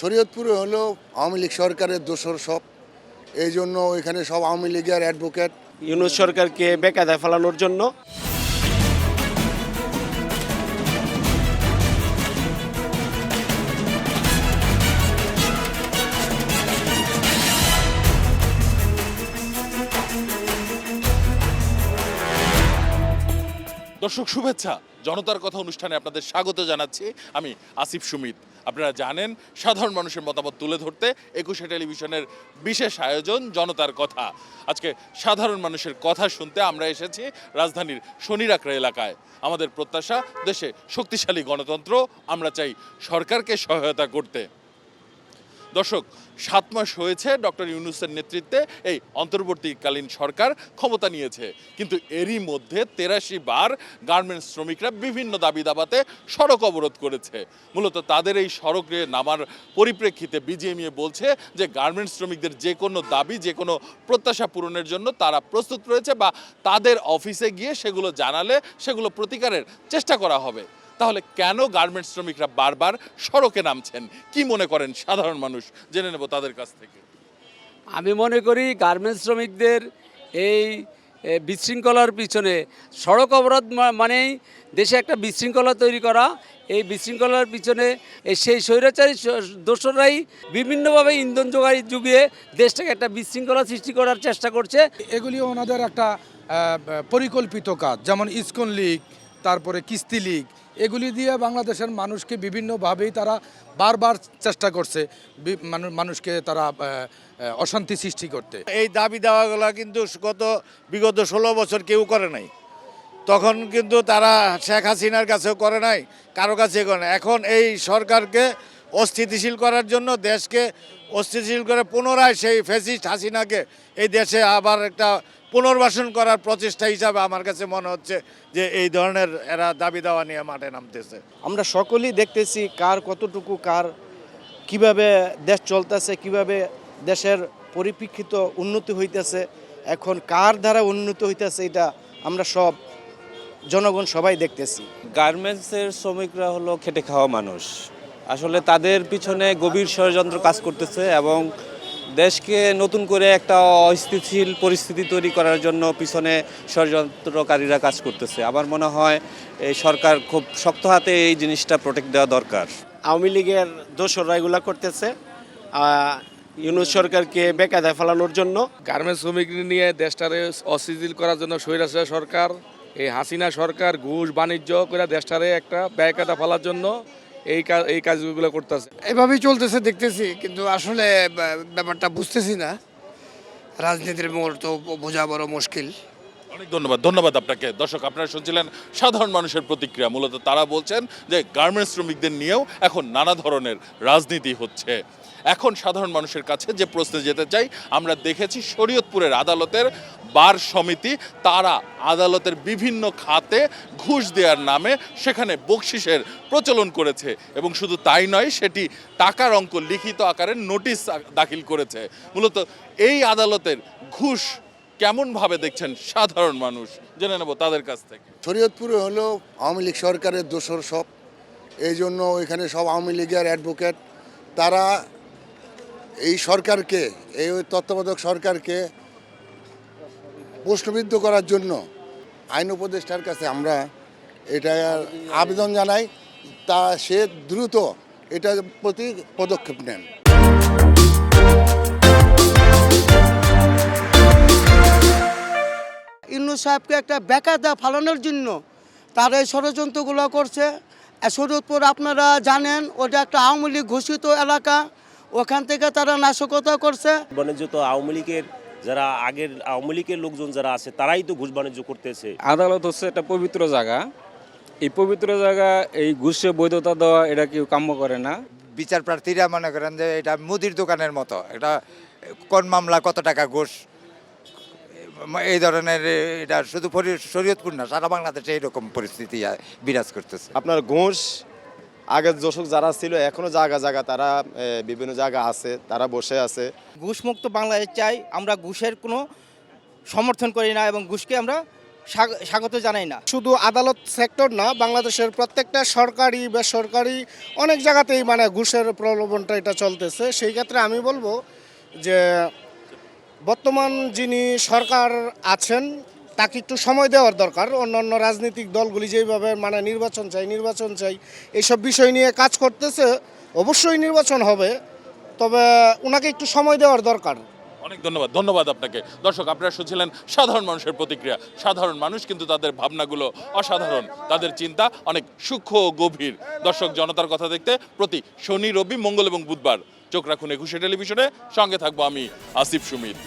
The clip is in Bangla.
শরীয়তপুরে হলো আওয়ামী লীগ সরকারের দোসর সব, এই জন্য ওইখানে সব আওয়ামী লীগের অ্যাডভোকেট। ইউনূস সরকারকে বেকায়দায় ফেলানোর জন্য। দর্শক শুভেচ্ছা, জনতার কথা অনুষ্ঠানে আপনাদের স্বাগত জানাচ্ছি। আমি আসিফ সুমিত। আপনারা জানেন, সাধারণ মানুষের মতামত তুলে ধরতে একুশে টেলিভিশনের বিশেষ আয়োজন জনতার কথা। আজকে সাধারণ মানুষের কথা শুনতে আমরা এসেছি রাজধানীর শনিরাকড়া এলাকায়। আমাদের প্রত্যাশা, দেশে শক্তিশালী গণতন্ত্র, আমরা চাই সরকারকে সহায়তা করতে। দর্শক, 7 মাস হয়েছে ডক্টর ইউনূসের নেতৃত্বে এই অন্তর্বর্তীকালীন সরকার ক্ষমতা নিয়েছে, কিন্তু এরই মধ্যে 83 বার গার্মেন্টস শ্রমিকরা বিভিন্ন দাবি দাবাতে সড়ক অবরোধ করেছে। মূলত তাদের এই সড়কে নামার পরিপ্রেক্ষিতে বিজিএমইএ বলছে যে গার্মেন্টস শ্রমিকদের যে কোনো দাবি, যে কোনো প্রত্যাশা পূরণের জন্য তারা প্রস্তুত রয়েছে, বা তাদের অফিসে গিয়ে সেগুলো জানালে সেগুলো প্রতিকারের চেষ্টা করা হবে। তাহলে কেন গার্মেন্টস শ্রমিকরা বারবার সড়কে নামছেন? কি মনে করেন সাধারণ মানুষ? জেনে নেব তাদের কাছ থেকে। আমি মনে করি গার্মেন্টস শ্রমিকদের এই বিশৃঙ্খলার পিছনে সড়ক অবরোধ মানেই দেশে একটা বিশৃঙ্খলা তৈরি করা। এই বিশৃঙ্খলার পিছনে সেই স্বৈরাচারী দোসররাই বিভিন্নভাবে ইন্ধন যুগিয়ে দেশটাকে একটা বিশৃঙ্খলা সৃষ্টি করার চেষ্টা করছে। এগুলি ওনাদের একটা পরিকল্পিত কাজ, যেমন ইসকন লীগ, তারপরে কিস্তি লীগ, এগুলি দিয়ে বাংলাদেশের মানুষকে বিভিন্নভাবেই তারা বারবার চেষ্টা করছে মানুষকে তারা অশান্তি সৃষ্টি করতে। এই দাবি দেওয়াগুলো কিন্তু বিগত 16 বছর কেউ করে নাই। তখন কিন্তু তারা শেখ হাসিনার কাছেও করে নাই, কারো কাছে করে নাই। এখন এই সরকারকে অস্থিতিশীল করার জন্য, দেশকে অস্থিতিশীল করে পুনরায় সেই ফ্যাসিস্ট হাসিনাকে এই দেশে আবার একটা পুনর্বাসন করার প্রচেষ্টা হিসাবে আমার কাছে মনে হচ্ছে যে এই ধরনের এরা দাবি দেওয়া নিয়ে মাঠে নামতেছে। আমরা সকলেই দেখতেছি কার কতটুকু, কার কিভাবে দেশ চলতেছে, কিভাবে দেশের পরিপ্রেক্ষিত উন্নতি হইতেছে, এখন কার দ্বারা উন্নতি হইতেছে, এটা আমরা সব জনগণ সবাই দেখতেছি। গার্মেন্টসের শ্রমিকরা হলো খেটে খাওয়া মানুষ। আসলে তাদের পিছনে গভীর ষড়যন্ত্র কাজ করতেছে এবং দেশকে নতুন করে একটা অস্থিতিশীল পরিস্থিতি তৈরি করার জন্য পিছনে ষড়যন্ত্রকারীরা কাজ করতেছে। আমার মনে হয় এই সরকার খুব শক্ত হাতে এই জিনিসটা প্রোটেক্ট দেওয়া দরকার। আওয়ামী লীগের দোসররা এগুলা করতেছে ইউনূস সরকারকে বেকায়দায় ফেলানোর জন্য। গার্মেন্টস শ্রমিক নিয়ে দেশটারে অস্থিতিশীল করার জন্য স্বৈরাচার সরকার, এই হাসিনা সরকার ঘুষ বাণিজ্য করে দেশটারে একটা বেকায়দা ফেলার জন্য এই কাজগুলো করতেছে। এভাবেই চলতেছে দেখতেছি, কিন্তু আসলে ব্যাপারটা বুঝতেছি না। রাজনীতির মোড় তো বোঝা বড় মুশকিল। অনেক ধন্যবাদ আপনাকে। দর্শক, আপনারা শুনছিলেন সাধারণ মানুষের প্রতিক্রিয়া। মূলত তারা বলছেন যে গার্মেন্টস শ্রমিকদের নিয়েও এখন নানা ধরনের রাজনীতি হচ্ছে। এখন সাধারণ মানুষের কাছে যে প্রশ্নে যেতে চাই, আমরা দেখেছি শরীয়তপুরের আদালতের বার সমিতি তারা আদালতের বিভিন্ন খাতে ঘুষ দেওয়ার নামে সেখানে বকশিসের প্রচলন করেছে, এবং শুধু তাই নয়, সেটি টাকার অঙ্ক লিখিত আকারে নোটিশ দাখিল করেছে। মূলত এই আদালতের ঘুষ কেমনভাবে দেখছেন সাধারণ মানুষ? জেনে নেব তাদের কাছ থেকে। শরীয়তপুরে হলো আওয়ামী লীগ সরকারের দোসর সব, এই জন্য ওইখানে সব আওয়ামী লীগের অ্যাডভোকেট। তারা এই সরকারকে, এই তত্ত্বাবধায়ক সরকারকে প্রশ্নবিদ্ধ করার জন্য আইন উপদেষ্টার কাছে আমরা এটা আবেদন জানাই, তা সে দ্রুত এটার প্রতি পদক্ষেপ নেন। ইউনূস সাহেবকে একটা বেকায়দা ফালানোর জন্য তারা এই ষড়যন্ত্রগুলো করছে। শরীয়তপুর আপনারা জানেন, ওটা একটা আওয়ামী লীগ ঘোষিত এলাকা, ওখান থেকে তারা নাশকতা করছে। বাণিজ্য তো আওয়ামী লীগের, যারা আগের আওয়ামী লীগের লোকজন যারা আছে তারাই তো ঘুষ বাণিজ্য করতেছে। আদালত হচ্ছে একটা পবিত্র জায়গা, এই পবিত্র জায়গা এই ঘুষে বৈধতা দেওয়া এটা কেউ কাম্য করে না। বিচার প্রার্থীরা মনে করেন যে এটা মুদির দোকানের মতো, এটা কোন মামলা কত টাকা ঘুষ, এই ধরনের। এটা শুধু শরীয়তপুর না, সারা বাংলাদেশে এইরকম পরিস্থিতি বিরাজ করতেছে। আপনার ঘুষ আগের দর্শক যারা ছিল এখনো জায়গা তারা বিভিন্ন জায়গা আছে, তারা বসে আছে। ঘুষমুক্ত বাংলাদেশ চাই আমরা, ঘুষের কোনো সমর্থন করি না এবং ঘুষকে আমরা স্বাগত জানাই না। শুধু আদালত সেক্টর না, বাংলাদেশের প্রত্যেকটা সরকারি বেসরকারি অনেক জায়গাতেই মানে ঘুষের প্রলোভনটা এটা চলতেছে। সেই ক্ষেত্রে আমি বলবো যে বর্তমান যিনি সরকার আছেন তাকে একটু সময় দেওয়ার দরকার। অন্যান্য রাজনৈতিক দলগুলি যেভাবে মানে নির্বাচন চাই এইসব বিষয় নিয়ে কাজ করতেছে, অবশ্যই নির্বাচন হবে, তবে ওনাকে একটু সময় দেওয়ার দরকার। অনেক ধন্যবাদ আপনাকে। দর্শক, আপনারা শুনছিলেন সাধারণ মানুষের প্রতিক্রিয়া। সাধারণ মানুষ কিন্তু তাদের ভাবনাগুলো অসাধারণ, তাদের চিন্তা অনেক সূক্ষ্ম ও গভীর। দর্শক, জনতার কথা দেখতে প্রতি শনি, রবি, মঙ্গল এবং বুধবার চোখ রাখুন একুশে টেলিভিশনে। সঙ্গে থাকবো আমি আসিফ সুমিত।